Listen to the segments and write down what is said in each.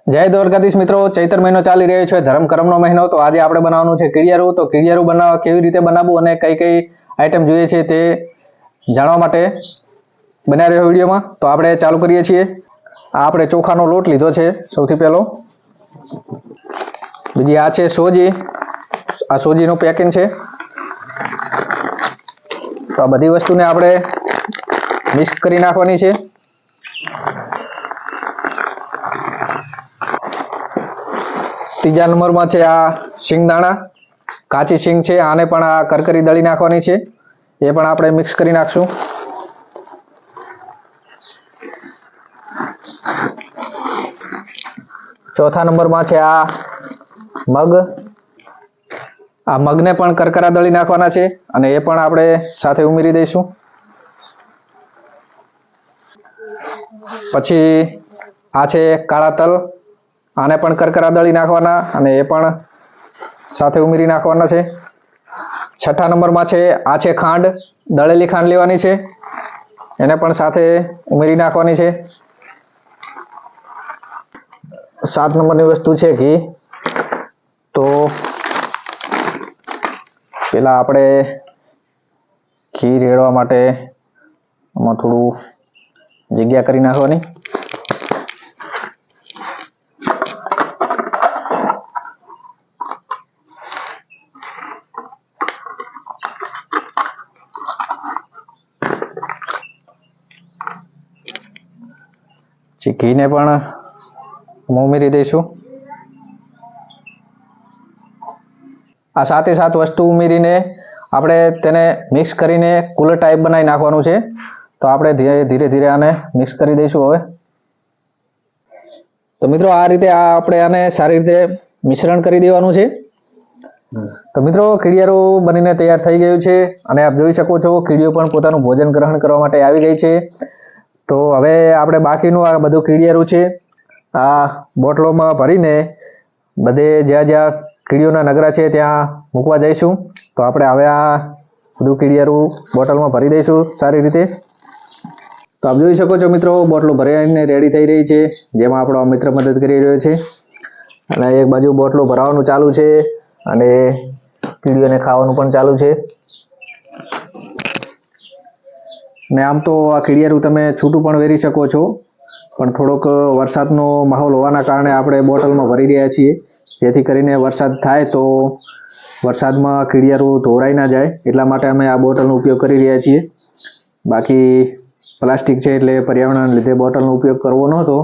જય દ્વારકાધીશ મિત્રો, ચૈત્ર મહિનો ચાલી રહ્યો છે, ધર્મ કર્મનો મહિનો. તો આજે આપણે બનાવવાનું છે કીડિયારું. તો કીડિયારું બનાવવા કેવી રીતે બનાવવું અને કઈ કઈ આઈટમ જોઈએ છે તે જાણવા માટે બન્યા રહ્યો વિડીયોમાં. તો આપણે ચાલુ કરીએ છીએ. આ આપણે ચોખાનો લોટ લીધો છે સૌથી પહેલો. બીજી આ છે સોજી, આ સોજીનું પેકિંગ છે. તો આ બધી વસ્તુને આપણે મિક્સ કરી નાખવાની છે. ત્રીજા નંબરમાં છે આ શિંગદાણા, કાચી શીંગ છે, આને પણ આ કરકરી દળી નાખવાની છે, એ પણ આપણે મિક્સ કરી નાખશું. ચોથા નંબરમાં છે આ મગ, આ મગને પણ કરકરા દળી નાખવાના છે અને એ પણ આપણે સાથે ઉમેરી દઈશું. પછી આ છે કાળા તલ, આને પણ કરકરા દળી નાખવાના અને એ પણ સાથે ઉમેરી નાખવાના છે. છઠ્ઠા નંબરમાં છે આ છે ખાંડ, દળેલી ખાંડ લેવાની છે, એને પણ સાથે ઉમેરી નાખવાની છે. 7 નંબરની વસ્તુ છે ઘી. તો પેલા આપણે ઘી રેડવા માટે આમાં થોડું જગ્યા કરી નાખવાની. ઘીને પણ ઉમેરી દઈશું. આ 7 વસ્તુ ઉમેરીને આપણે તેને મિક્સ કરીને કુલર ટાઈપ બનાવી નાખવાનું છે. તો આપણે ધીરે ધીરે આને મિક્સ કરી દઈશું હવે. તો મિત્રો આ રીતે આપણે આને સારી રીતે મિશ્રણ કરી દેવાનું છે. તો મિત્રો કીડિયારું બનીને તૈયાર થઈ ગયું છે અને આપ જોઈ શકો છો કીડીઓ પણ પોતાનું ભોજન ગ્રહણ કરવા માટે આવી ગઈ છે. તો હવે આપણે બાકીનું આ બધું કીડિયારું છે આ બોટલોમાં ભરીને બધે જ્યાં જ્યાં કીડીઓના નગરા છે ત્યાં મૂકવા જઈશું. તો આપણે હવે આ બધું કીડિયારું બોટલમાં ભરી દઈશું સારી રીતે. તો આપ જોઈ શકો છો મિત્રો બોટલો ભરાઈને રેડી થઈ રહી છે, જેમાં આપણો મિત્ર મદદ કરી રહ્યો છે. અને એક બાજુ બોટલો ભરાવાનું ચાલુ છે અને કીડીઓને ખાવાનું પણ ચાલુ છે. ને આમ તો આ કીડિયારું તમે છૂટું પણ વેરી શકો છો, પણ થોડોક વરસાદનો માહોલ હોવાના કારણે આપણે બોટલમાં ભરી રહ્યા છીએ, જેથી કરીને વરસાદ થાય તો વરસાદમાં કીડિયારું ધોરાઈ ના જાય એટલા માટે અમે આ બોટલનો ઉપયોગ કરી રહ્યા છીએ. બાકી પ્લાસ્ટિક છે એટલે પર્યાવરણના લીધે બોટલનો ઉપયોગ કરવો નહોતો,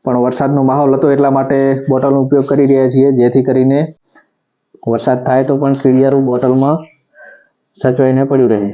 પણ વરસાદનો માહોલ હતો એટલા માટે બોટલનો ઉપયોગ કરી રહ્યા છીએ, જેથી કરીને વરસાદ થાય તો પણ કીડિયારું બોટલમાં સચવાઈને પડ્યું રહે.